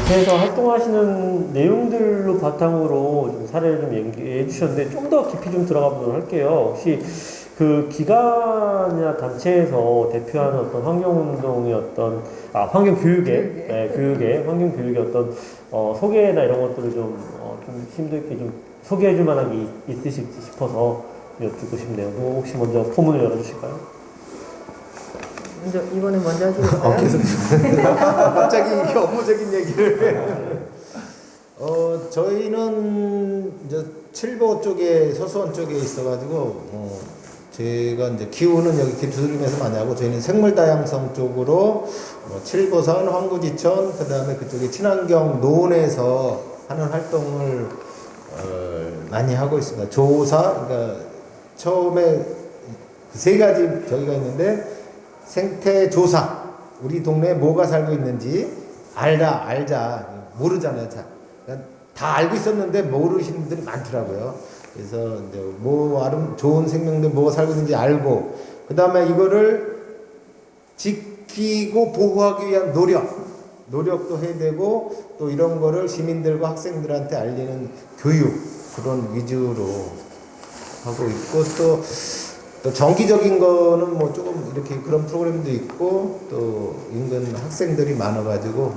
집회에서 활동하시는 내용들로 바탕으로 좀 사례를 좀 얘기해 주셨는데 좀 더 깊이 좀 들어가 보도록 할게요. 혹시 그 기관이나 단체에서 대표하는 어떤 환경운동의 어떤 환경교육의 네, 교육의 환경교육의 어떤 소개나 이런 것들을 좀 힘들게 좀 소개해 줄 만한 게 있으실지 싶어서 여쭙고 싶네요. 혹시 먼저 포문을 열어주실까요? 이거는 먼저 하시겠어요? 계속 갑자기 업무적인 얘기를. 저희는 이제 칠보 쪽에 서수원 쪽에 있어가지고 제가 이제 기후는 여기 두드림에서 많이 하고 저희는 생물 다양성 쪽으로 칠보산, 황구지천, 그다음에 그쪽에 친환경 논에서 하는 활동을 많이 하고 있습니다. 조사, 그러니까 처음에 세 가지 저희가 있는데 생태 조사, 우리 동네에 뭐가 살고 있는지 알자 모르잖아요. 다 알고 있었는데 모르시는 분들이 많더라고요. 그래서 이제 좋은 생명들 뭐가 살고 있는지 알고, 그 다음에 이거를 지키고 보호하기 위한 노력도 해야 되고, 또 이런 거를 시민들과 학생들한테 알리는 교육, 그런 위주로 하고 있고, 또 정기적인 거는 뭐 조금 이렇게 그런 프로그램도 있고, 또 인근 학생들이 많아가지고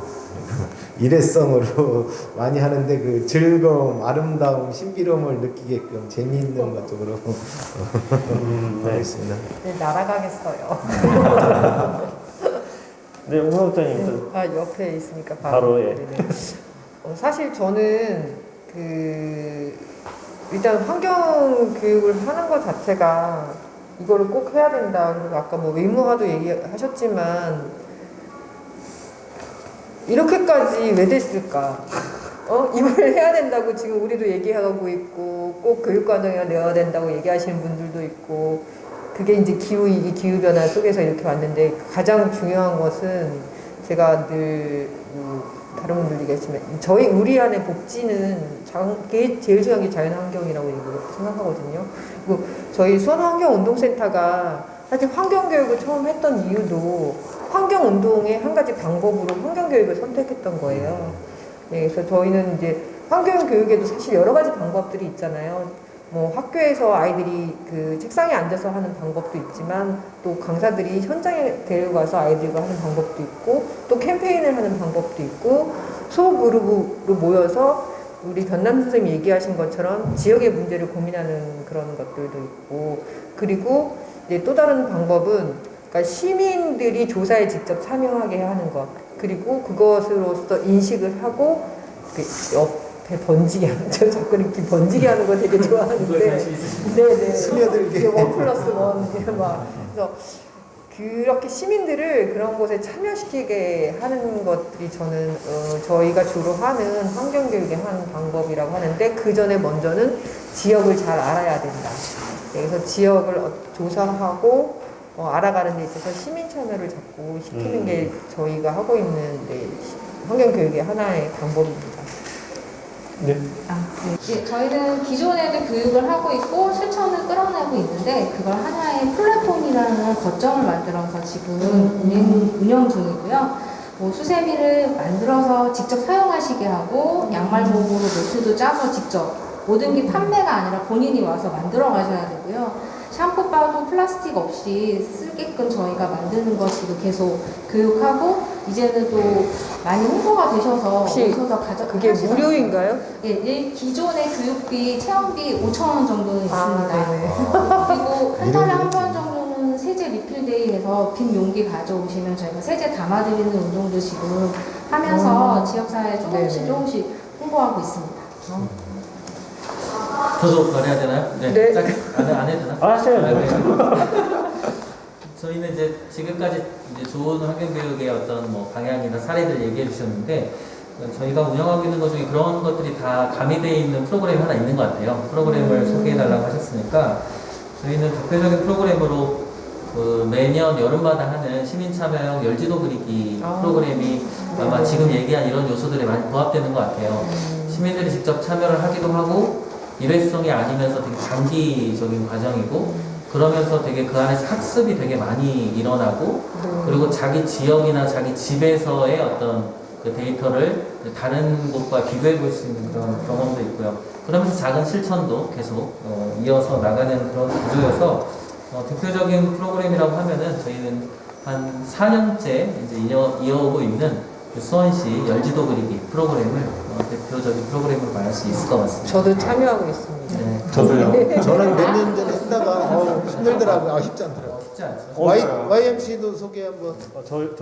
일회성으로 많이 하는데 그 즐거움, 아름다움, 신비로움을 느끼게끔 재미있는 것 쪽으로 하고 있습니다. 네, 날아가겠어요. 네, 홍학장님. 옆에 있으니까 바로 예. 사실 저는 일단 환경 교육을 하는 것 자체가 이거를 꼭 해야 된다. 그리고 아까 뭐 의무화도 얘기하셨지만 이렇게까지 왜 됐을까? 이걸 해야 된다고 지금 우리도 얘기하고 있고 꼭 교육과정에 넣어야 된다고 얘기하시는 분들도 있고, 그게 이제 기후위기, 기후변화 속에서 이렇게 왔는데 가장 중요한 것은 제가 늘 다른 분들 얘기했지만 우리 안에 복지는 제일 중요한 게 자연환경이라고 생각하거든요. 그리고 저희 수원환경운동센터가 사실 환경교육을 처음 했던 이유도 환경운동의 한 가지 방법으로 환경교육을 선택했던 거예요. 네, 그래서 저희는 이제 환경교육에도 사실 여러 가지 방법들이 있잖아요. 뭐 학교에서 아이들이 그 책상에 앉아서 하는 방법도 있지만, 또 강사들이 현장에 데려가서 아이들과 하는 방법도 있고, 또 캠페인을 하는 방법도 있고, 소그룹으로 모여서 우리 변남 선생님이 얘기하신 것처럼 지역의 문제를 고민하는 그런 것들도 있고, 그리고 이제 또 다른 방법은 그러니까 시민들이 조사에 직접 참여하게 하는 것, 그리고 그것으로서 인식을 하고 옆에 번지게 하는, 저 자꾸 이렇게 번지게 하는 거 되게 좋아하는데, 네네, 스며들게 1+1 막 그래서 그렇게 시민들을 그런 곳에 참여시키게 하는 것들이 저는 저희가 주로 하는 환경교육의 한 방법이라고 하는데, 그 전에 먼저는 지역을 잘 알아야 된다. 그래서 지역을 조사하고 알아가는 데 있어서 시민 참여를 자꾸 시키는 게 저희가 하고 있는 환경교육의 하나의 방법입니다. 네. 네, 저희는 기존에도 교육을 하고 있고 실천을 끌어내고 있는데, 그걸 하나의 플랫폼이라는 거점을 만들어서 지금 운영 중이고요. 뭐 수세미를 만들어서 직접 사용하시게 하고, 양말 보호로 노트도 짜서 직접, 모든 게 판매가 아니라 본인이 와서 만들어 가셔야 되고요. 샴푸 바도 플라스틱 없이 쓰게끔 저희가 만드는 거 지금 계속 교육하고, 이제는 또 많이 홍보가 되셔서 오셔서 그게 무료인가요? 예, 기존의 교육비, 체험비 5,000원 정도는 있습니다. 그리고 한 달에 한 번 정도는 세제 리필데이 해서 빈 용기 가져오시면 저희가 세제 담아드리는 운동도 지금 하면서 지역사회에 조금씩 홍보하고 있습니다. 저도 말해야 되나요? 네. 짧게 안 해도 되나? 하셔요. 저희는 이제 지금까지 이제 좋은 환경교육의 어떤 뭐 방향이나 사례들 얘기해 주셨는데, 저희가 운영하고 있는 것 중에 그런 것들이 다 가미되어 있는 프로그램이 하나 있는 것 같아요. 프로그램을 소개해 달라고 하셨으니까, 저희는 대표적인 프로그램으로 매년 여름마다 하는 시민참여형 열지도 그리기 프로그램이 아마 지금 얘기한 이런 요소들이 많이 부합되는 것 같아요. 시민들이 직접 참여를 하기도 하고, 일회성이 아니면서 되게 장기적인 과정이고, 그러면서 되게 그 안에서 학습이 되게 많이 일어나고, 그리고 자기 지역이나 자기 집에서의 어떤 그 데이터를 다른 곳과 비교해 볼 수 있는 그런 경험도 있고요. 그러면서 작은 실천도 계속 이어서 나가는 그런 구조여서 대표적인 프로그램이라고 하면은 저희는 한 4년째 이제 이어오고 있는 그 수원시 열지도 그리기 프로그램을 대표적인 프로그램으로 말할 수 있을 것 같습니다. 저도 참여하고 있습니다. 네. 저도요. 저는 몇 년 전에 했다가 힘들더라고요. 쉽지 않더라고요. 쉽지 않죠. YMC도 소개 한번. 저도요.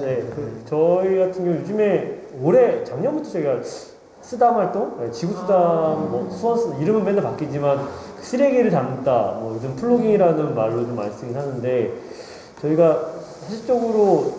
네. 네. 저희 같은 경우 요즘에 작년부터 저희가 쓰담 활동, 지구 쓰담, 뭐 수원 쓰담 이름은 맨날 바뀌지만 쓰레기를 담다, 뭐 요즘 플로깅이라는 말로 좀 많이 쓰긴 하는데 저희가 실질적으로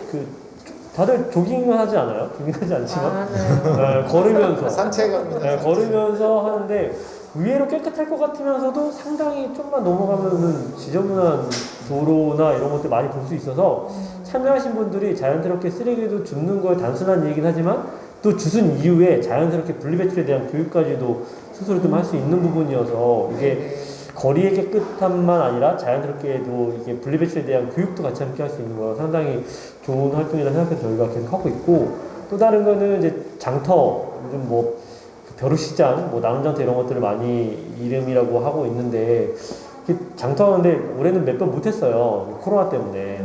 다들 조깅을 하지 않아요? 조깅하지 않지만 네, 걸으면서 산책합니다. 네, 걸으면서 하는데 의외로 깨끗할 것 같으면서도 상당히 좀만 넘어가면은 지저분한 도로나 이런 것들 많이 볼 수 있어서 참여하신 분들이 자연스럽게 쓰레기도 줍는 걸 단순한 얘기긴 하지만 또 주순 이후에 자연스럽게 분리배출에 대한 교육까지도 스스로 좀 할 수 있는 부분이어서 이게 거리의 깨끗함만 아니라 자연스럽게도 이게 분리배출에 대한 교육도 같이 함께 할 수 있는 거 상당히 좋은 활동이라 생각해서 저희가 계속 하고 있고 또 다른 거는 이제 장터 요즘 뭐 벼루시장, 뭐 나눔장터 이런 것들을 많이 이름이라고 하고 있는데 장터하는데 올해는 몇 번 못했어요 코로나 때문에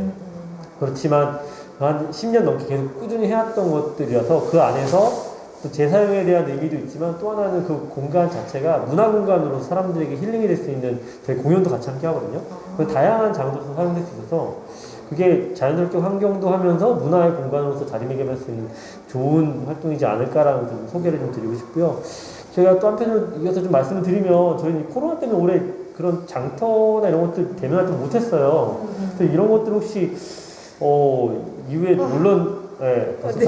그렇지만 한 10년 넘게 계속 꾸준히 해왔던 것들이라서 그 안에서 또 재사용에 대한 의미도 있지만 또 하나는 그 공간 자체가 문화 공간으로 사람들에게 힐링이 될 수 있는 저희 공연도 같이 함께 하거든요. 그 다양한 장소에서 사용될 수 있어서 그게 자연스럽게 환경도 하면서 문화의 공간으로서 자리매김할 수 있는 좋은 활동이지 않을까라는 좀 소개를 좀 드리고 싶고요. 제가 또 한편으로 이어서 좀 말씀을 드리면 저희는 코로나 때문에 올해 그런 장터나 이런 것들 대면 활동 못했어요. 그래서 이런 것들 혹시 이후에 물론 벌써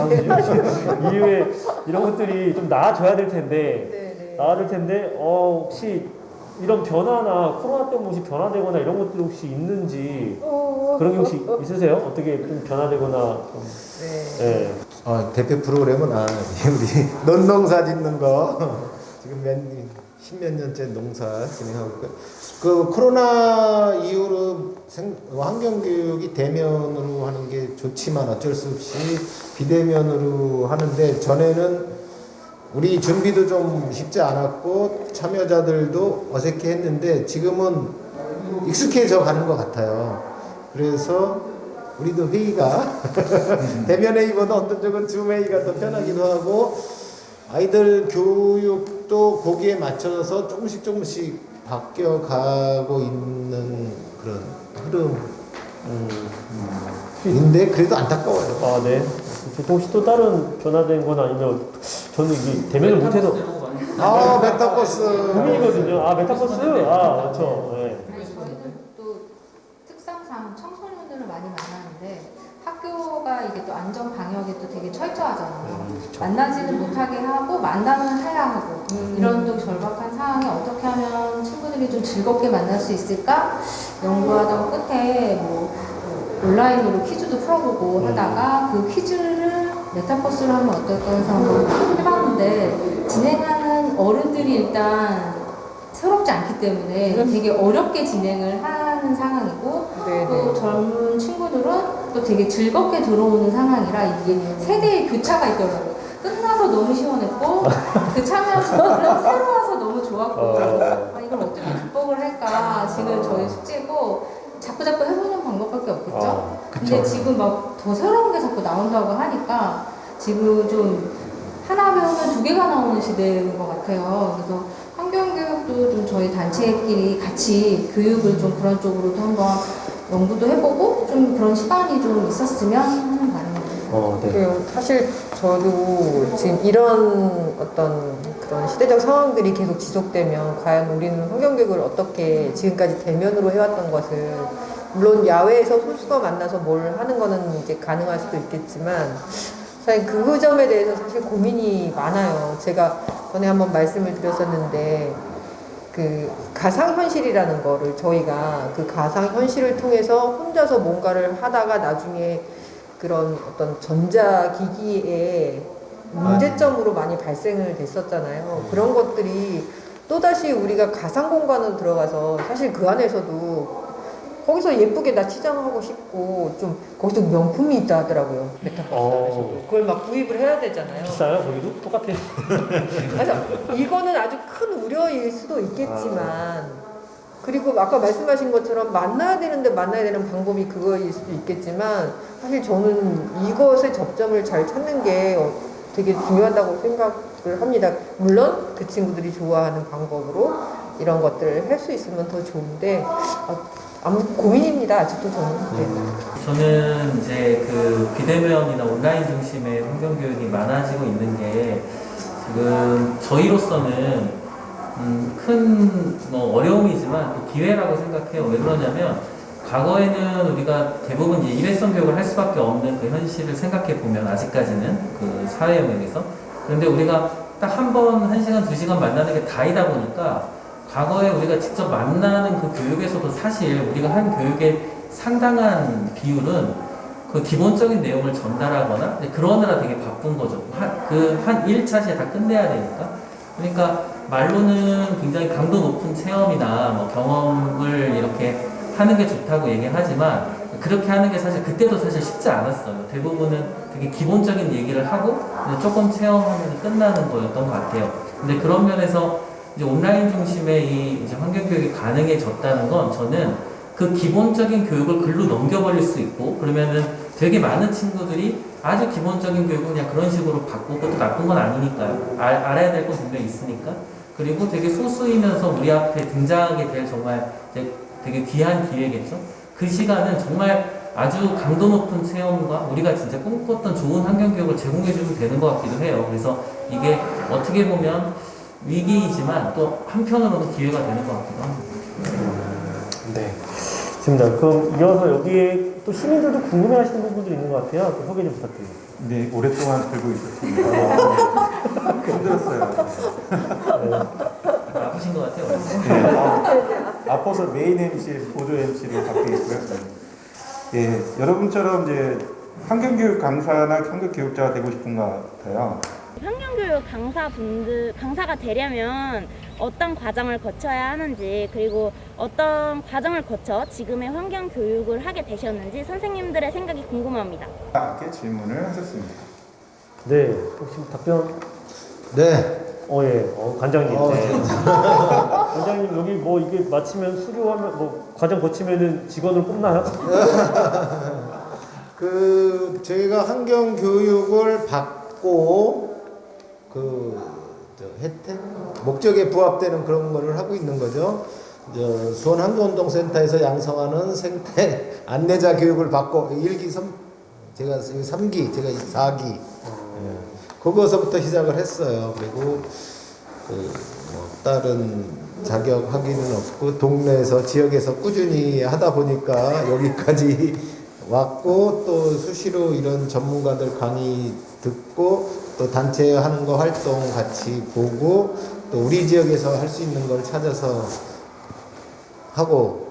이후에 이런 것들이 좀 나아져야 될 텐데 나아질 텐데 혹시 이런 변화나 코로나 때문에 혹시 변화되거나 이런 것들이 혹시 있는지 그런 게 혹시 있으세요? 어떻게 좀 변화되거나 네. 대표 프로그램은 우리 논농사 짓는 거 지금 십몇 년째 농사 진행하고 있고요. 그 코로나 이후로 환경교육이 대면으로 하는 게 좋지만 어쩔 수 없이 비대면으로 하는데 전에는 우리 준비도 좀 쉽지 않았고 참여자들도 어색해 했는데 지금은 익숙해져 가는 것 같아요. 그래서 우리도 회의가 대면 회의보다 어떤 쪽은 줌 회의가 더 편하기도 하고 아이들 교육도 거기에 맞춰서 조금씩 바뀌어가고 있는 그런 흐름인데 그래도 안타까워요. 네. 혹시 또 다른 변화된 건 아니면 저는 이게 대면을 못해서 메타버스 고민이거든요. 메타버스? 그렇죠. 네. 저희는 또 특성상 청소년들을 많이 만나는데 학교가 이게 또 안전 방역에 또 되게 철저하잖아요. 만나지는 못하게 하고 만나면 해야 하고 이런 또 절박한 상황에 어떻게 하면 친구들이 좀 즐겁게 만날 수 있을까 연구하던 끝에 온라인으로 퀴즈도 풀어보고 하다가 그 퀴즈를 메타버스로 하면 어떨까 해서 한번 해봤는데 진행하는 어른들이 일단 새롭지 않기 때문에 되게 어렵게 진행을 하는 상황이고 또 젊은 친구들은 또 되게 즐겁게 들어오는 상황이라 이게 세대의 교차가 있더라고요. 끝나서 너무 시원했고 그 참여한 친구들은 새로 와서 너무 좋았고 이걸 어떻게 극복을 할까 지금 저희 숙제고 자꾸 해보는 방법밖에 없겠죠? 근데 지금 막 더 새로운 게 자꾸 나온다고 하니까 지금 좀 하나 배우면 두 개가 나오는 시대인 것 같아요. 그래서 환경교육도 좀 저희 단체끼리 같이 교육을 좀 그런 쪽으로도 한번 연구도 해보고 좀 그런 시간이 좀 있었으면 하는 바람입니다. 네. 사실 저도 지금 이런 어떤 그런 시대적 상황들이 계속 지속되면 과연 우리는 환경교육을 어떻게 지금까지 대면으로 해왔던 것을 물론 야외에서 소수가 만나서 뭘 하는 거는 이제 가능할 수도 있겠지만 사실 그 점에 대해서 사실 고민이 많아요. 제가 전에 한번 말씀을 드렸었는데 그 가상현실이라는 거를 저희가 그 가상현실을 통해서 혼자서 뭔가를 하다가 나중에 그런 어떤 전자기기의 문제점으로 많이 발생을 됐었잖아요. 그런 것들이 또다시 우리가 가상공간으로 들어가서 사실 그 안에서도 거기서 예쁘게 나 치장하고 싶고 좀 거기서 명품이 있다 하더라고요. 메타버스에서도 그걸 막 구입을 해야 되잖아요. 비싸요? 거기도? 똑같아요. 그래서 이거는 아주 큰 우려일 수도 있겠지만 그리고 아까 말씀하신 것처럼 만나야 되는데 만나야 되는 방법이 그거일 수도 있겠지만 사실 저는 이것에 접점을 잘 찾는 게 되게 중요하다고 생각을 합니다. 물론 그 친구들이 좋아하는 방법으로 이런 것들을 할 수 있으면 더 좋은데 아무 고민입니다. 아직도 저는. 네. 저는 이제 그 비대면이나 온라인 중심의 환경 교육이 많아지고 있는 게 지금 저희로서는 큰 뭐 어려움이지만 또 기회라고 생각해요. 왜 그러냐면 과거에는 우리가 대부분 이제 일회성 교육을 할 수밖에 없는 그 현실을 생각해 보면 아직까지는 그 사회 영역에서 그런데 우리가 딱 한 번 1시간 2시간 만나는 게 다이다 보니까 과거에 우리가 직접 만나는 그 교육에서도 사실 우리가 한 교육의 상당한 비율은 그 기본적인 내용을 전달하거나 그러느라 되게 바쁜 거죠. 한 1차시에 다 끝내야 되니까. 그러니까 말로는 굉장히 강도 높은 체험이나 뭐 경험을 이렇게 하는 게 좋다고 얘기하지만 그렇게 하는 게 사실 그때도 사실 쉽지 않았어요. 대부분은 되게 기본적인 얘기를 하고 조금 체험하면 끝나는 거였던 것 같아요. 근데 그런 면에서 이제 온라인 중심의 이 이제 환경 교육이 가능해졌다는 건 저는 그 기본적인 교육을 글로 넘겨버릴 수 있고 그러면은 되게 많은 친구들이 아주 기본적인 교육을 그냥 그런 식으로 받고 그것도 나쁜 건 아니니까요. 알아야 될 건 분명히 있으니까. 그리고 되게 소수이면서 우리 앞에 등장하게 될 정말 이제 되게 귀한 기회겠죠. 그 시간은 정말 아주 강도 높은 체험과 우리가 진짜 꿈꿨던 좋은 환경 교육을 제공해주면 되는 것 같기도 해요. 그래서 이게 어떻게 보면 위기이지만 또 한편으로는 기회가 되는 것 같기도 합니다. 네. 좋습니다. 그럼 이어서 여기에 또 시민들도 궁금해하시는 부분들이 있는 것 같아요. 그 소개 좀 부탁드립니다. 네, 오랫동안 들고 있었습니다. 힘들었어요. 아프신 것 같아요. 네, 아파서 메인 MC, 보조 MC로 바뀌고 있고요. 예, 여러분처럼 이제 환경교육 강사나 환경교육자가 되고 싶은 것 같아요. 환경교육 강사가 되려면 어떤 과정을 거쳐야 하는지 그리고 어떤 과정을 거쳐 지금의 환경교육을 하게 되셨는지 선생님들의 생각이 궁금합니다. 이렇게 질문을 하셨습니다. 네. 혹시 답변? 네. 예. 관장님. 어, 네. 관장님 여기 뭐 이게 마치면 수료하면 뭐 과정 거치면은 직원을 뽑나요? 제가 환경 교육을 받고 혜택 목적에 부합되는 그런 거를 하고 있는 거죠. 수원 환경운동센터에서 양성하는 생태 안내자 교육을 받고 1기 제가 3기, 제가 4기 그거서부터 시작을 했어요. 그리고 다른 자격 학위는 없고 동네에서 지역에서 꾸준히 하다 보니까 여기까지 왔고 또 수시로 이런 전문가들 강의 듣고 또 단체 하는 거 활동 같이 보고 또 우리 지역에서 할 수 있는 걸 찾아서 하고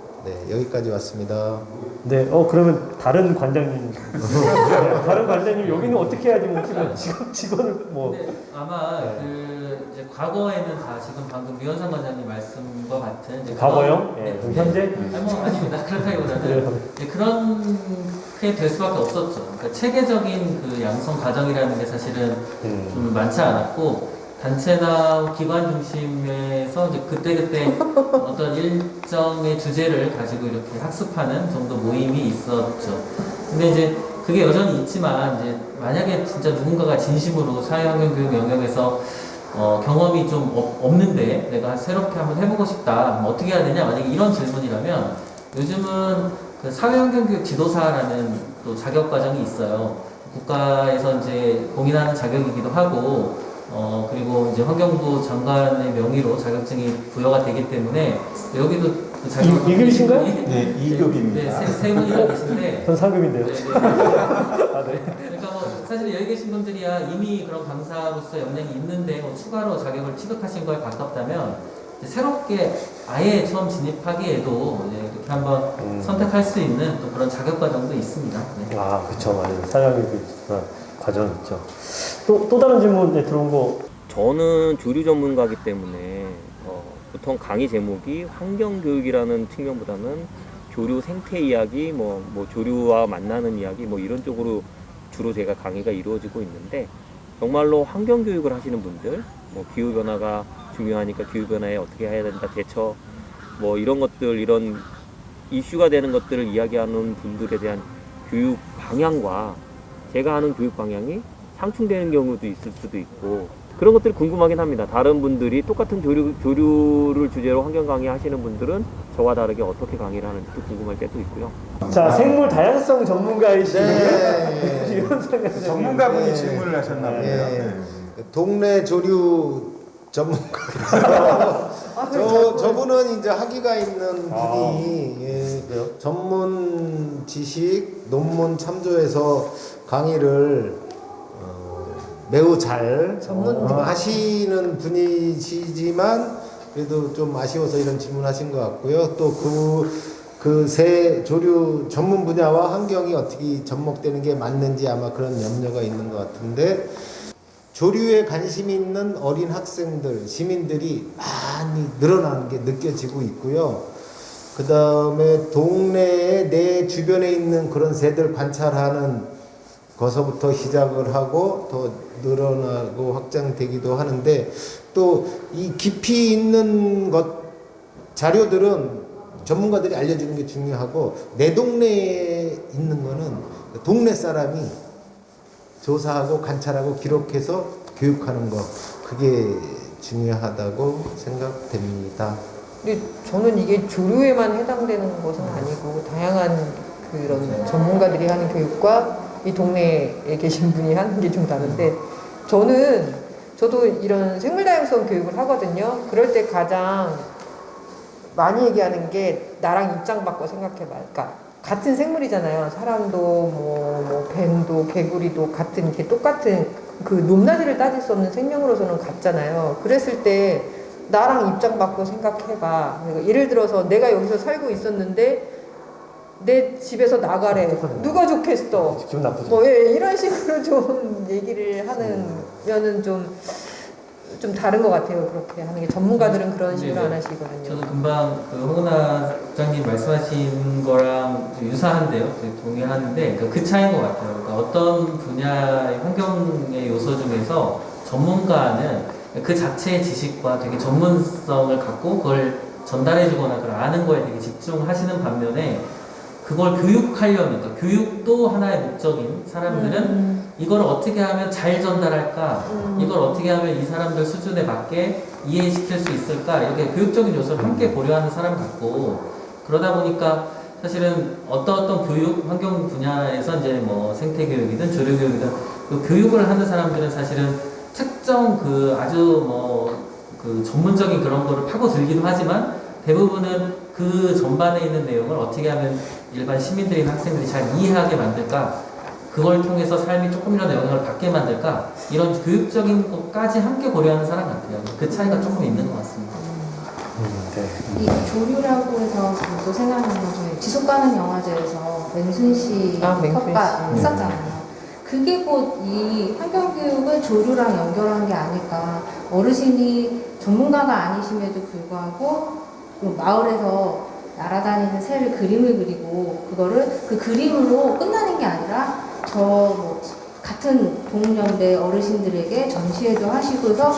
여기까지 왔습니다. 네. 그러면 다른 관장님. 네, 다른 관장님 여기는 어떻게 해야지 뭐 직원을 뭐. 근데 아마 그 이제 과거에는 다 지금 방금 류현상 관장님 말씀과 같은 이제 과거요? 네, 그럼 현재? 아닙니다. 그렇다기보다는 이제 그렇게 될 수밖에 없었죠. 그러니까 체계적인 그 양성 과정이라는 게 사실은 좀 많지 않았고 단체나 기관 중심에서 이제 그때그때 어떤 일정의 주제를 가지고 이렇게 학습하는 정도 모임이 있었죠. 근데 이제 그게 여전히 있지만 이제 만약에 진짜 누군가가 진심으로 사회환경교육 영역에서 경험이 좀 없는데 내가 새롭게 한번 해보고 싶다. 뭐 어떻게 해야 되냐? 만약에 이런 질문이라면 요즘은 그 사회환경교육 지도사라는 또 자격 과정이 있어요. 국가에서 이제 공인하는 자격이기도 하고 그리고 이제 환경부 장관의 명의로 자격증이 부여가 되기 때문에 여기도 그 자격 2급이신가요? 네, 2급입니다. 네, 세 분이나 계신데. 전 4급인데요. 네, 네. 아, 네. 그러니까 뭐 사실 여기 계신 분들이야 이미 그런 강사로서 역량이 있는데 뭐 추가로 자격을 취득하신 거에 가깝다면 이제 새롭게 아예 처음 진입하기에도 이제 이렇게 한번 선택할 수 있는 또 그런 자격 과정도 있습니다. 네. 아, 그쵸. 맞아요. 사장님 과정 있죠. 또 다른 질문 들어온 거. 저는 조류 전문가이기 때문에 보통 강의 제목이 환경교육이라는 측면보다는 조류 생태 이야기, 뭐 조류와 만나는 이야기, 뭐 이런 쪽으로 주로 제가 강의가 이루어지고 있는데, 정말로 환경 교육을 하시는 분들, 뭐 기후 변화가 중요하니까 기후 변화에 어떻게 해야 된다, 대처, 뭐 이런 것들, 이런 이슈가 되는 것들을 이야기하는 분들에 대한 교육 방향과 제가 하는 교육 방향이 상충되는 경우도 있을 수도 있고, 그런 것들이 궁금하긴 합니다. 다른 분들이 똑같은 조류를 주제로 환경 강의 하시는 분들은 저와 다르게 어떻게 강의를 하는지도 궁금할 때도 있고요. 자, 생물 다양성 전문가이신 네. 유현상 전문가분이 네. 질문을 하셨나 보네요. 네. 동네 조류 전문가라서 저분은 이제 학위가 있는 분이 예, 전문 지식 논문 참조해서 강의를 매우 잘 하시는 분이시지만 그래도 좀 아쉬워서 이런 질문하신 것 같고요. 또 그 새 조류 전문 분야와 환경이 어떻게 접목되는 게 맞는지 아마 그런 염려가 있는 것 같은데, 조류에 관심이 있는 어린 학생들, 시민들이 많이 늘어나는 게 느껴지고 있고요. 그 다음에 동네에 내 주변에 있는 그런 새들 관찰하는 것서부터 시작을 하고 더 늘어나고 확장되기도 하는데, 또 이 깊이 있는 것 자료들은 전문가들이 알려주는 게 중요하고, 내 동네에 있는 거는 동네 사람이 조사하고 관찰하고 기록해서 교육하는 거, 그게 중요하다고 생각됩니다. 근데 저는 이게 조류에만 해당되는 것은 아니고 다양한 그런 전문가들이 하는 교육과 이 동네에 계신 분이 하는 게 좀 다른데, 저도 이런 생물 다양성 교육을 하거든요. 그럴 때 가장 많이 얘기하는 게 나랑 입장 바꿔 생각해봐. 그러니까 같은 생물이잖아요. 사람도 뭐 뱀도 개구리도 같은 이렇게 똑같은 그 높낮이를 따질 수 없는 생명으로서는 같잖아요. 그랬을 때 나랑 입장 바꿔 생각해봐. 그러니까 예를 들어서 내가 여기서 살고 있었는데 내 집에서 나가래. 누가 좋겠어? 기분 나쁘죠. 뭐 이런 식으로 좀 얘기를 하면은 좀 다른 것 같아요. 그렇게 하는 게 전문가들은 그런 식으로 네네. 안 하시거든요. 저도 금방 그 홍은아 국장님 말씀하신 거랑 좀 유사한데요. 동의하는데 그 차이인 것 같아요. 그러니까 어떤 분야의 환경의 요소 중에서 전문가는 그 자체의 지식과 되게 전문성을 갖고 그걸 전달해주거나 그걸 아는 거에 되게 집중하시는 반면에, 그걸 교육하려면, 그러니까 교육도 하나의 목적인 사람들은 이걸 어떻게 하면 잘 전달할까, 이걸 어떻게 하면 이 사람들 수준에 맞게 이해시킬 수 있을까, 이렇게 교육적인 요소를 함께 고려하는 사람 같고, 그러다 보니까 사실은 어떤 교육, 환경 분야에서 이제 뭐 생태 교육이든 조류 교육이든 그 교육을 하는 사람들은 사실은 특정 그 아주 그 전문적인 그런 거를 파고들기도 하지만, 대부분은 그 전반에 있는 내용을 어떻게 하면 일반 시민들이나 학생들이 잘 이해하게 만들까, 그걸 통해서 삶이 조금이라도 영향을 받게 만들까, 이런 교육적인 것까지 함께 고려하는 사람 같아요. 그 차이가 조금 있는 것 같습니다. 이 조류라고 해서 또 생각나는 건 저희 지속가능 영화제에서 맹순 씨 컷가 했었잖아요. 그게 곧 이 환경교육을 조류랑 연결한 게 아닐까. 어르신이 전문가가 아니심에도 불구하고 그 마을에서 날아다니는 새를 그림을 그리고 그거를 그 그림으로 끝나는 게 아니라 같은 동년배 어르신들에게 전시회도 하시고 해서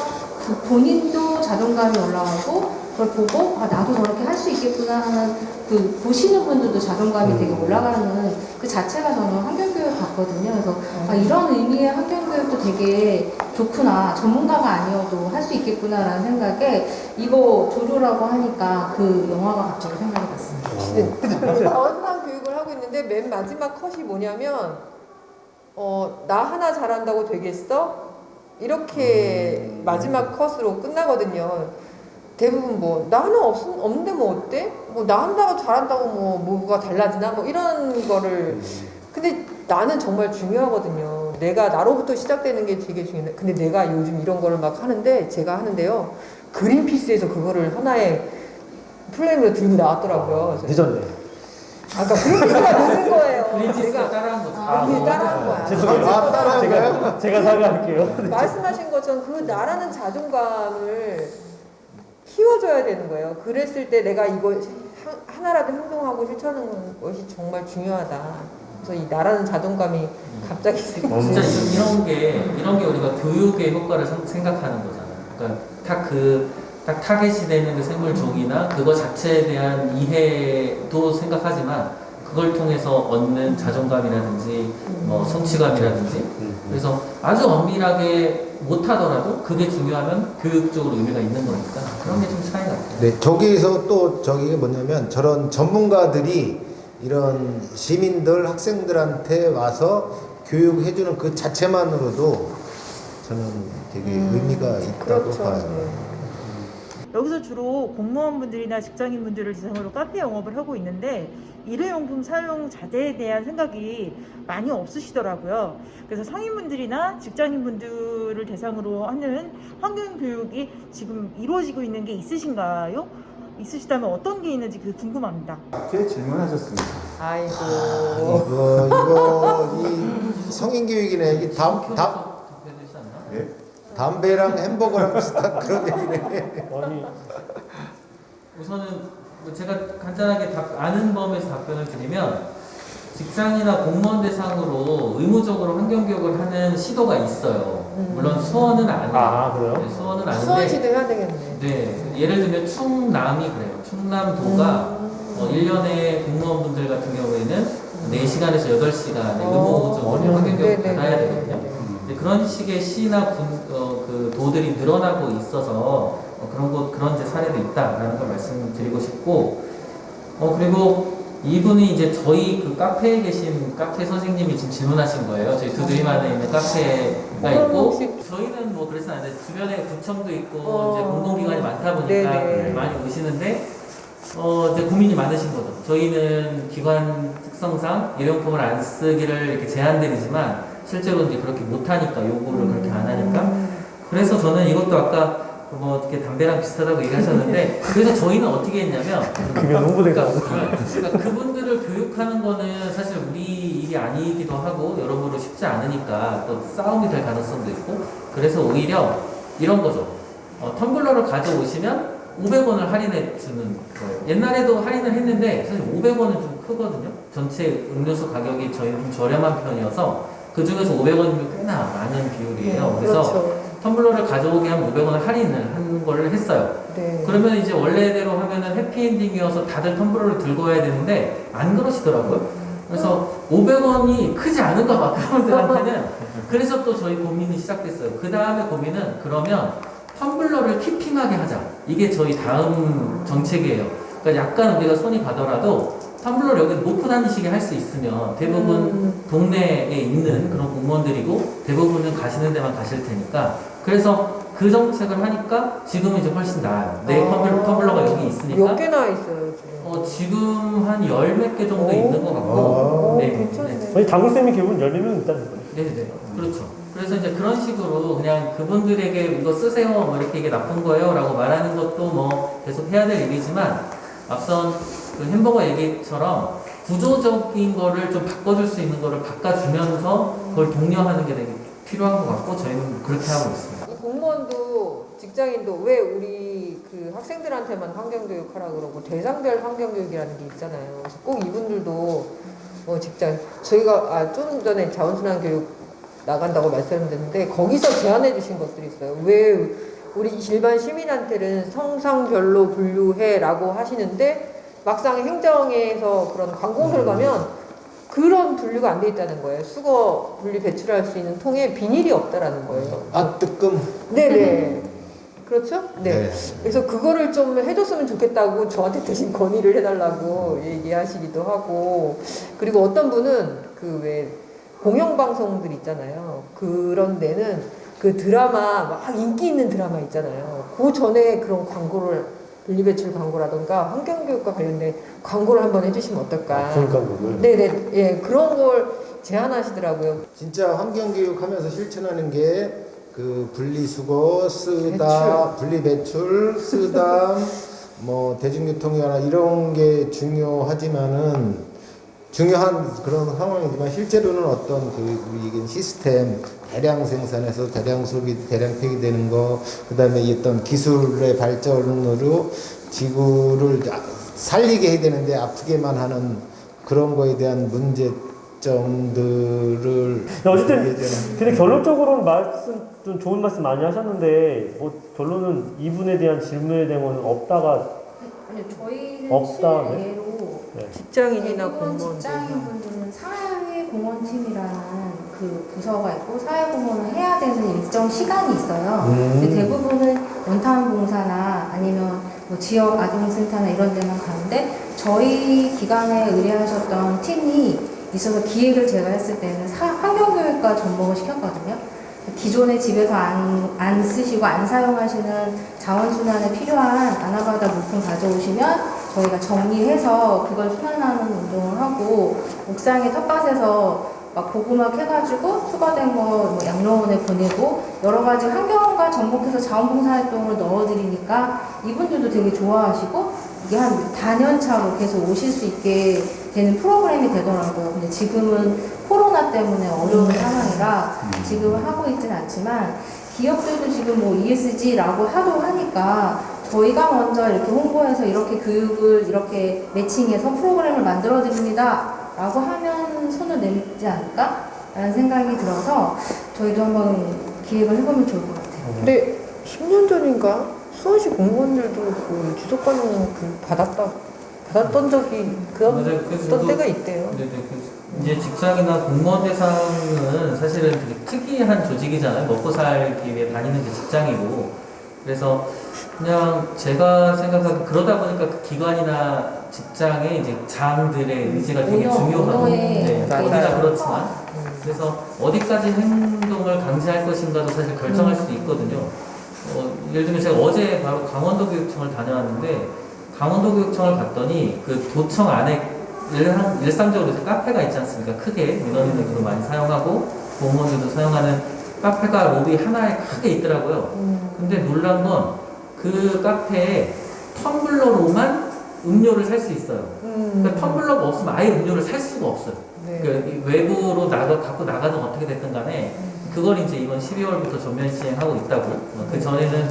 그 본인도 자존감이 올라가고 그걸 보고 나도 저렇게 할 수 있겠구나 하는 그 보시는 분들도 자존감이 되게 올라가는 그 자체가 저는 환경교육 같거든요. 그래서 이런 의미의 환경교육도 되게 좋구나. 전문가가 아니어도 할 수 있겠구나라는 생각에 이거 조류라고 하니까 그 영화가 갑자기 생각이 났습니다. 어떤 교육을 하고 있는데 맨 마지막 컷이 뭐냐면 나 하나 잘한다고 되겠어? 이렇게 마지막 컷으로 끝나거든요. 대부분 나 하나 없는데 뭐 어때? 나 한다고 잘한다고 뭐가 달라지나? 이런 거를. 근데 나는 정말 중요하거든요. 내가 나로부터 시작되는 게 되게 중요해. 근데 내가 요즘 이런 거를 막 하는데, 제가 하는데요. 그린피스에서 그거를 하나의 플레임으로 들고 나왔더라고요. 늦었네. 아까 그린피스가 늦은 거예요. 그린피스가 따라한 거죠. 따라한 거야. 죄송해요. 제가 사과할게요. 말씀하신 것처럼 그 나라는 자존감을 키워줘야 되는 거예요. 그랬을 때 내가 이거 하나라도 행동하고 실천하는 것이 정말 중요하다. 그래서 이 나라는 자존감이 갑자기 진짜 이런 게 우리가 교육의 효과를 생각하는 거잖아요. 그러니까 딱 타겟이 되는 그 생물종이나 그거 자체에 대한 이해도 생각하지만 그걸 통해서 얻는 자존감이라든지 뭐 성취감이라든지 그래서 아주 엄밀하게 못하더라도 그게 중요하면 교육적으로 의미가 있는 거니까 그런 게 좀 차이가 있어요. 네, 저기에서 또 저기 뭐냐면 저런 전문가들이 이런 시민들, 학생들한테 와서 교육해주는 그 자체만으로도 저는 되게 의미가 있다고 그렇죠. 봐요. 여기서 주로 공무원분들이나 직장인분들을 대상으로 카페 영업을 하고 있는데 일회용품 사용 자제에 대한 생각이 많이 없으시더라고요. 그래서 성인분들이나 직장인분들을 대상으로 하는 환경교육이 지금 이루어지고 있는 게 있으신가요? 있으시다면 어떤 게 있는지 그게 궁금합니다. 이렇게 질문하셨습니다. 아이고. 이거 이 성인 교육이네. 이게 답변되지 않나? 네. 담배랑 햄버거랑 비슷한 그런 얘기네. 아니 우선은 뭐 제가 간단하게 아는 범위에서 답변을 드리면 직장이나 공무원 대상으로 의무적으로 환경교육을 하는 시도가 있어요. 물론 수원은 아니에요. 아 그래요? 네, 수원은 아닌데 수원시도 해야 되겠네. 네, 예를 들면 충남이 그래요. 충남도가 1년에 공무원분들 같은 경우에는 4시간에서 8시간의 의무적으로 환경교육을 네네네. 받아야 되거든요. 근데 그런 식의 시나 그 도들이 늘어나고 있어서 그런 제 사례도 있다라는 걸 말씀드리고 싶고 그리고 이분이 이제 저희 그 카페에 계신 카페 선생님이 지금 질문하신 거예요. 저희 두드림 안에 있는 카페가 있고 저희는 뭐 그렇진 않은데 주변에 구청도 있고 이제 공공기관이 많다 보니까 네네. 많이 오시는데 이제 고민이 많으신 거죠. 저희는 기관 특성상 일회용품을 안 쓰기를 이렇게 제한드리지만 실제로 이제 그렇게 못하니까 요구를 그렇게 안 하니까 그래서 저는 이것도 아까 뭐 이렇게 담배랑 비슷하다고 얘기하셨는데 그래서 저희는 어떻게 했냐면 그게 홍보대가 그러니까 그분들을 교육하는 거는 사실 우리 일이 아니기도 하고 여러모로 쉽지 않으니까 또 싸움이 될 가능성도 있고 그래서 오히려 이런 거죠. 텀블러를 가져오시면 500원을 할인해 주는 거예요. 옛날에도 할인을 했는데 사실 500원은 좀 크거든요. 전체 음료수 가격이 저희는 좀 저렴한 편이어서 그 중에서 500원이면 꽤나 많은 비율이에요. 그래서 그렇죠. 텀블러를 가져오게 하면 500원을 할인을 한 거를 했어요. 네. 그러면 이제 원래대로 하면은 해피엔딩이어서 다들 텀블러를 들고 와야 되는데 안 그러시더라고요. 그래서 500원이 크지 않은 것 같아요, 분들한테는. 그래서 또 저희 고민이 시작됐어요. 그 다음에 고민은 그러면 텀블러를 키핑하게 하자. 이게 저희 다음 정책이에요. 그러니까 약간 우리가 손이 가더라도 텀블러를 여기 놓고 다니시게 할 수 있으면 대부분 동네에 있는 그런 공무원들이고 대부분은 가시는 데만 가실 테니까 그래서 그 정책을 하니까 지금은 이제 훨씬 나아요. 내 텀블러가 여기 있으니까 몇 개나 있어요 지금? 지금 한 10몇 개 정도 있는 것 같고 괜찮네. 아니 당구쌤이 기본 10명은 있다는 거예요. 네네 그렇죠. 그래서 이제 그런 식으로 그냥 그분들에게 이거 쓰세요 뭐 이렇게 이게 나쁜 거예요 라고 말하는 것도 뭐 계속 해야 될 일이지만 앞선 그 햄버거 얘기처럼 구조적인 거를 좀 바꿔줄 수 있는 거를 바꿔주면서 그걸 독려하는 게 되게 필요한 것 같고 저희는 그렇게 하고 있습니다. 이 공무원도 직장인도 왜 우리 그 학생들한테만 환경교육 하라고 그러고 대상별 환경교육이라는 게 있잖아요. 그래서 꼭 이분들도 직장 저희가 좀 전에 자원순환 교육 나간다고 말씀드렸는데 거기서 제안해 주신 것들이 있어요. 왜 우리 일반 시민한테는 성상별로 분류해라고 하시는데 막상 행정에서 그런 관공서를 가면 그런 분류가 안 돼 있다는 거예요. 수거 분리 배출할 수 있는 통에 비닐이 없다라는 거예요. 뜨끔. 네네. 그렇죠? 네. 네. 그래서 그거를 좀 해줬으면 좋겠다고 저한테 대신 건의를 해달라고 얘기하시기도 하고 그리고 어떤 분은 그 왜 공영방송들 있잖아요. 그런 데는 그 드라마 막 인기 있는 드라마 있잖아요. 그 전에 그런 광고를 분리배출 광고라던가 환경교육과 관련된 광고를 한번 해주시면 어떨까. 분광고를. 네네. 예, 그런 걸 제안하시더라고요. 진짜 환경교육 하면서 실천하는 게 그 분리수거, 쓰다, 분리배출, 쓰다, 뭐 대중교통이나 이런 게 중요하지만은 중요한 그런 상황이지만 실제로는 어떤 그 시스템 대량 생산에서 대량 소비, 대량 폐기되는 거, 그다음에 어떤 기술의 발전으로 지구를 살리게 해야 되는데 아프게만 하는 그런 거에 대한 문제점들을 어쨌든 근데 결론적으로는 좀 좋은 말씀 많이 하셨는데 뭐 결론은 이분에 대한 질문에 대한 없다가 아니, 저희는 없다, 실례로 네. 직장인이나 대부분 공무원들. 직장인분들은 사회공헌팀이라는 그 부서가 있고 사회공헌을 해야 되는 일정 시간이 있어요. 근데 대부분은 원탄봉사나 아니면 뭐 지역 아동센터나 이런 데만 가는데 저희 기관에 의뢰하셨던 팀이 있어서 기획을 제가 했을 때는 환경교육과 접목을 시켰거든요. 기존에 집에서 안 쓰시고 안 사용하시는 자원순환에 필요한 아나바다 물품 가져오시면 저희가 정리해서 그걸 순환하는 운동을 하고 옥상에 텃밭에서 막 고구마 캐가지고 수거된 거 양로원에 보내고 여러 가지 환경과 접목해서 자원봉사활동을 넣어드리니까 이분들도 되게 좋아하시고 이게 한 다년차로 계속 오실 수 있게 되는 프로그램이 되더라고요. 근데 지금은 코로나 때문에 어려운 상황이라 지금 하고 있진 않지만 기업들도 지금 뭐 ESG라고 하도 하니까 저희가 먼저 이렇게 홍보해서 이렇게 교육을 이렇게 매칭해서 프로그램을 만들어 드립니다 라고 하면 손을 내밀지 않을까? 라는 생각이 들어서 저희도 한번 기획을 해보면 좋을 것 같아요. 근데 10년 전인가 수원시 공무원들도 그 지속가능 받았던 적이 맞아요. 그래서 그랬던 저도- 때가 있대요. 네네. 이제 직장이나 공무원 대상은 사실은 되게 특이한 조직이잖아요. 먹고 살기 위해 다니는 게 직장이고. 그래서 그냥 제가 생각하기 그러다 보니까 그 기관이나 직장의 이제 장들의 의지가 되게 중요하고 언어의 네, 맞아요. 어디나 그렇지만 그래서 어디까지 행동을 강제할 것인가도 사실 결정할 수 있거든요. 예를 들면 제가 어제 바로 강원도 교육청을 다녀왔는데 강원도 교육청을 갔더니 그 도청 안에 일상적으로 이제 카페가 있지 않습니까? 크게 민원인들도 많이 사용하고 공무원들도 사용하는 카페가 로비 하나에 크게 있더라고요. 근데 놀란 건 그 카페에 텀블러로만 음료를 살 수 있어요. 그러니까 텀블러가 없으면 아예 음료를 살 수가 없어요. 네. 그러니까 외부로 갖고 나가든 어떻게 됐든 간에 그걸 이제 이번 12월부터 전면 시행하고 있다고. 그 전에는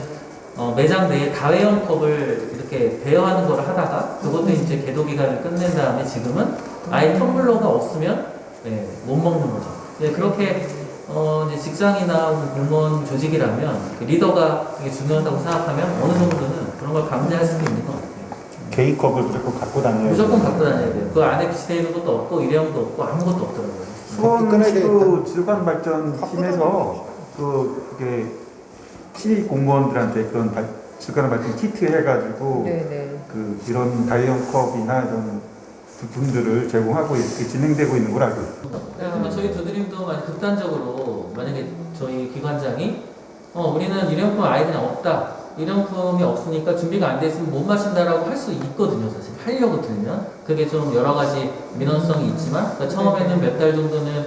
매장 내에 다회용 컵을 이렇게 대여하는 걸 하다가 그것도 이제 계도 기간을 끝낸 다음에 지금은 아예 텀블러가 없으면 못 먹는 거죠. 그렇게 이제 직장이나 공무원 조직이라면 그 리더가 되게 중요하다고 생각하면 어느 정도는 그런 걸 감내할 수도 있는 것 같아요. K컵을 무조건 갖고 다녀야 무조건 돼요. 갖고 다녀야 돼요. 그 안에 비치되어 있는 것도 없고 일회용도 없고 아무것도 없더라고요. 수원시도 질관발전팀에서 그게 시립 공무원들한테 그런 질관발전 키트 해가지고 네네. 그 이런 다이언 컵이나 이런 분들을 제공하고 이렇게 진행되고 있는 걸 알고 있습니다. 저희 두드림도 만약 극단적으로 만약에 저희 기관장이 우리는 일회용품 아예 그냥 없다. 일회용품이 없으니까 준비가 안 돼 있으면 못 마신다라고 할 수 있거든요. 사실 하려고 들면 그게 좀 여러 가지 민원성이 있지만 그러니까 처음에는 몇 달 정도는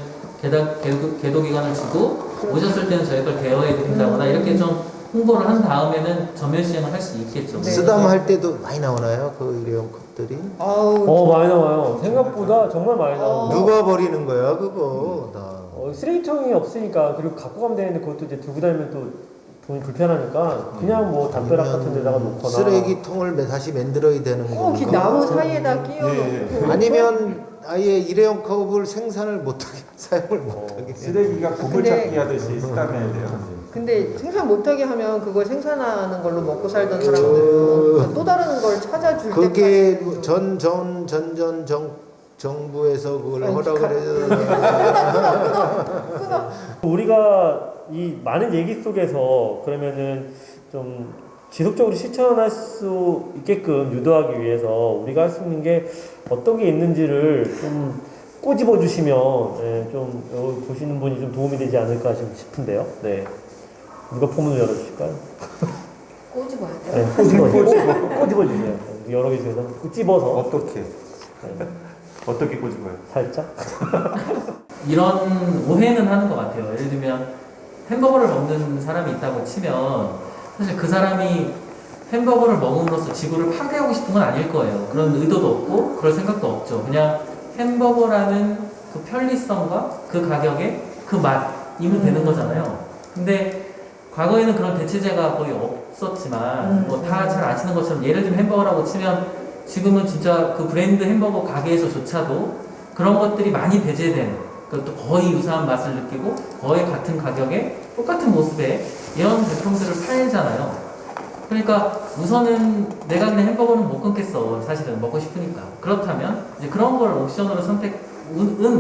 계도 기간을 주고 오셨을 때는 저희 걸 대여해 드린다거나 이렇게 좀 홍보를 한 다음에는 전면 시행을 할 수 있겠죠. 쓰담할 때도 많이 나오나요? 그 일회용 컵들이? 아우 많이 나와요. 생각보다 정말 많이 나와요. 누가 버리는 거야 그거 다. 쓰레기통이 없으니까 그리고 갖고 가면 되는데 그것도 이제 들고 다니면 또 돈이 불편하니까 그냥 뭐 담벼락 같은 데다가 놓거나 쓰레기통을 다시 만들어야 되는 꼭 이 건가? 나무 사이에다 끼워 예, 놓고 아니면 아예 일회용 컵을 생산을 못하게 사용을 못하게 쓰레기가 보물찾기 하듯이 쓰담해야 돼요. 근데 생산 못하게 하면 그걸 생산하는 걸로 먹고 살던 사람들은 또 다른 걸 찾아줄 그게 때까지 정부에서 그걸 아니, 허락을 해서 우리가 이 많은 얘기 속에서 그러면은 좀 지속적으로 실천할 수 있게끔 유도하기 위해서 우리가 할 수 있는 게 어떤 게 있는지를 좀 꼬집어 주시면 좀 여기 보시는 분이 좀 도움이 되지 않을까 싶은데요. 네. 누가 포문을 열어주실까요? 꼬집어야 돼요. 네, 꼬집어 주세요. 여러 개 중에서 찝어서 어떻게 꼬집어요? 살짝. 이런 오해는 하는 것 같아요. 예를 들면 햄버거를 먹는 사람이 있다고 치면 사실 그 사람이 햄버거를 먹음으로써 지구를 파괴하고 싶은 건 아닐 거예요. 그런 의도도 없고 그럴 생각도 없죠. 그냥 햄버거라는 그 편리성과 그 가격에 그 맛이면 되는 거잖아요. 근데 과거에는 그런 대체제가 거의 없었지만 뭐 다 잘 아시는 것처럼 예를 들면 햄버거라고 치면 지금은 진짜 그 브랜드 햄버거 가게에서조차도 그런 것들이 많이 배제된, 또 거의 유사한 맛을 느끼고 거의 같은 가격에 똑같은 모습의 이런 제품들을 팔잖아요. 그러니까 우선은 내가 그냥 햄버거는 못 끊겠어. 사실은 먹고 싶으니까. 그렇다면 이제 그런 걸 옵션으로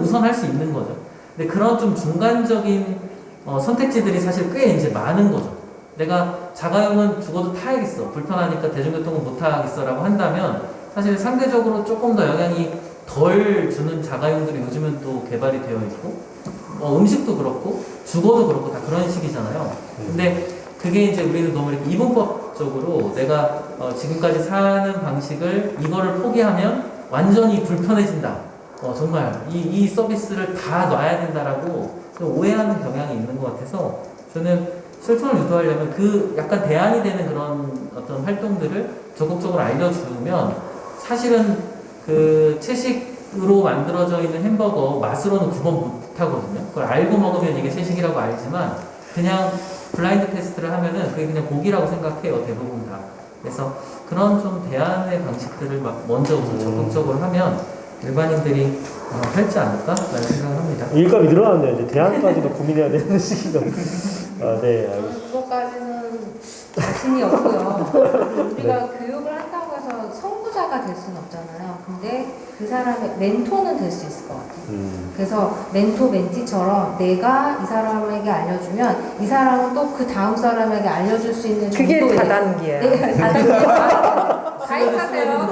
우선할 수 있는 거죠. 근데 그런 좀 중간적인 선택지들이 사실 꽤 이제 많은 거죠. 내가 자가용은 죽어도 타야겠어. 불편하니까 대중교통은 못 타겠어라고 한다면 사실 상대적으로 조금 더 영향이 덜 주는 자가용들이 요즘은 또 개발이 되어 있고 음식도 그렇고 주거도 그렇고 다 그런 식이잖아요. 근데 그게 이제 우리는 너무 이렇게 이분법적으로 내가 지금까지 사는 방식을 이거를 포기하면 완전히 불편해진다. 정말 이 서비스를 다 놔야 된다라고 좀 오해하는 경향이 있는 것 같아서 저는 실천을 유도하려면 그 약간 대안이 되는 그런 어떤 활동들을 적극적으로 알려주면 사실은 그 채식으로 만들어져 있는 햄버거 맛으로는 구분 못하거든요. 그걸 알고 먹으면 이게 채식이라고 알지만 그냥 블라인드 테스트를 하면은 그게 그냥 고기라고 생각해요, 대부분 다. 그래서 그런 좀 대안의 방식들을 막 먼저 우선 적극적으로 하면 일반인들이 할지 않을까라는 생각을 합니다. 일감이 늘어났네요. 이제 대안까지도 고민해야 되는 시기가. 네, 알겠습니다. 그것까지는 자신이 없고요. 우리가 교육을 한다고 해서 선구자가 될 수는 없잖아요. 근데 그 사람의 멘토는 될 수 있을 것 같아요. 그래서 멘토 멘티처럼 내가 이 사람에게 알려주면 이 사람은 또 그 다음 사람에게 알려줄 수 있는 그게 정도의 다단계야. 네, 다단계야. 가입하세요.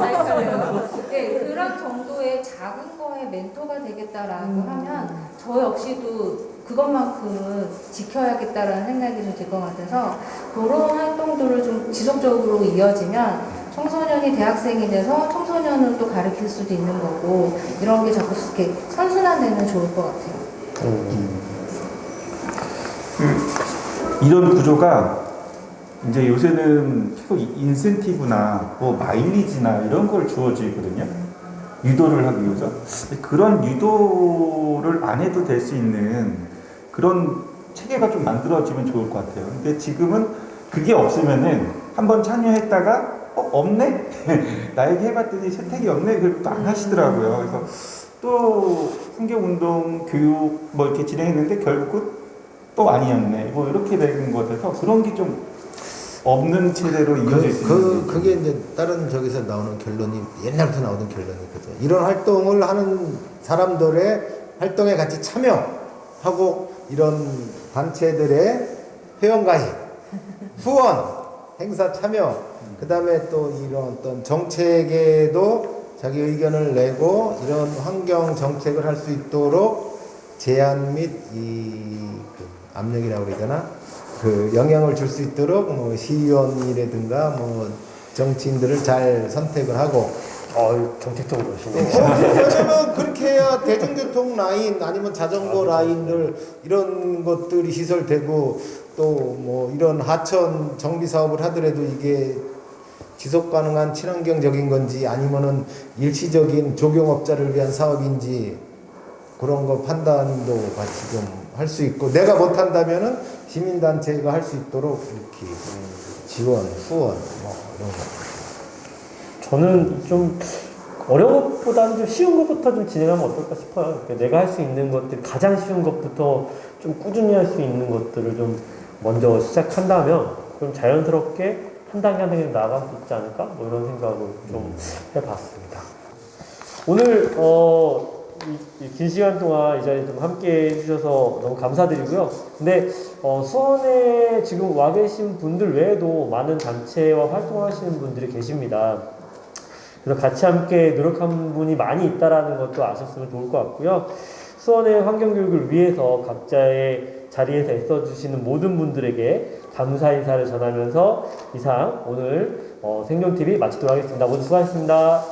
네, 그런 정도의 작은 거에 멘토가 되겠다라고 하면 저 역시도 그것만큼은 지켜야겠다라는 생각이 좀 들 것 같아서 그런 활동들을 좀 지속적으로 이어지면 청소년이 대학생이 돼서 청소년을 또 가르칠 수도 있는 거고 이런 게 자꾸 이렇게 선순환되면 좋을 것 같아요. 이런 구조가 이제 요새는 계속 인센티브나 뭐 마일리지나 이런 걸 주어지거든요. 유도를 하기 위해서. 그런 유도를 안 해도 될 수 있는 그런 체계가 좀 만들어지면 좋을 것 같아요. 근데 지금은 그게 없으면은 한번 참여했다가 없네? 나에게 해봤더니 혜택이 없네? 그걸 또 안 하시더라고요. 그래서 또 환경운동, 교육 뭐 이렇게 진행했는데 결국은 또 아니었네. 뭐 이렇게 된 것 같아서 그런 게 좀 없는 체제로 이어질 수 있는 그게 이제 다른 저기서 나오는 결론이 옛날부터 나오던 결론이거든. 이런 활동을 하는 사람들의 활동에 같이 참여하고 이런 단체들의 회원가입, 후원, 행사 참여, 그 다음에 또 이런 어떤 정책에도 자기 의견을 내고 이런 환경 정책을 할 수 있도록 제안 및 압력이라고 그래야 되나? 그 영향을 줄 수 있도록 뭐 시의원이라든가 뭐 정치인들을 잘 선택을 하고 정책적으로 하시네요. 왜냐면 그렇게 해야 대중교통 라인 아니면 자전거 라인들 이런 것들이 시설되고 또 뭐 이런 하천 정비 사업을 하더라도 이게 지속 가능한 친환경적인 건지 아니면은 일시적인 조경업자를 위한 사업인지 그런 거 판단도 같이 좀 할 수 있고 내가 못 한다면은 시민단체가 할 수 있도록 이렇게 지원, 후원 뭐 이런 거. 저는 좀 어려운 것보다는 좀 쉬운 것부터 좀 진행하면 어떨까 싶어요. 그러니까 내가 할 수 있는 것들 가장 쉬운 것부터 좀 꾸준히 할 수 있는 것들을 좀 먼저 시작한다면 그럼 자연스럽게 한 단계 한 단계 나아갈 수 있지 않을까? 뭐 이런 생각을 좀 해봤습니다. 오늘 긴 시간 동안 이 자리에 좀 함께 해주셔서 너무 감사드리고요. 근데 수원에 지금 와 계신 분들 외에도 많은 단체와 활동하시는 분들이 계십니다. 그래서 같이 함께 노력한 분이 많이 있다라는 것도 아셨으면 좋을 것 같고요. 수원의 환경교육을 위해서 각자의 자리에서 애써주시는 모든 분들에게 감사 인사를 전하면서 이상 오늘 생존TV 마치도록 하겠습니다. 모두 수고하셨습니다.